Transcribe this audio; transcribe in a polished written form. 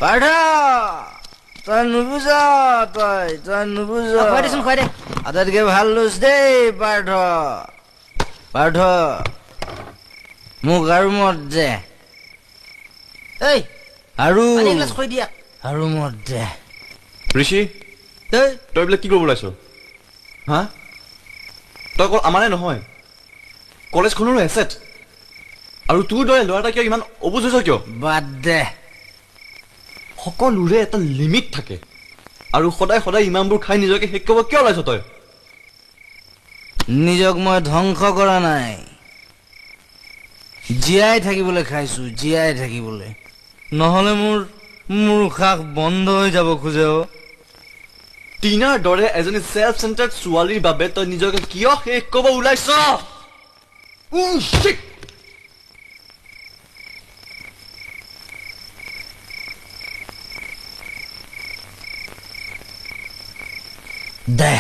পাৰ্থ তই নুবুজ তই নুবুজ খুৱাই দেচোন খুৱাই দে আটাইতকে ভাল লুচ দেই পাৰ্থ পাৰ্থ মোক আৰু মদ দে এই আৰু পানী এগিলাচ খুৱাই দিয়া আৰু মদ দে ঋষি এই তই এইবিলাক কি কৰিব ওলাইছ হা তই অকল আমাৰে নহয় কলেজখনৰো এছেট আৰু তোৰ দৰে ল'ৰা এটা কিয় ইমান অবুজ হৈছ কিয় বাদ দে সকলোৰে এটা লিমিট থাকে আৰু সদায় সদায় ইমানবোৰ খাই নিজকে শেষ কৰিব কিয় ওলাইছ তই নিজক মই ধ্বংস কৰা নাই জীয়াই থাকিবলৈ খাইছো জীয়াই থাকিবলৈ নহলে মোৰ উশাহ বন্ধ হৈ যাব খোজে টিনাৰ দৰে এজনী চেল্ফ চেণ্টাৰ্ড ছোৱালীৰ বাবে তই নিজকে কিয় শেষ কৰিব ওলাইছ দে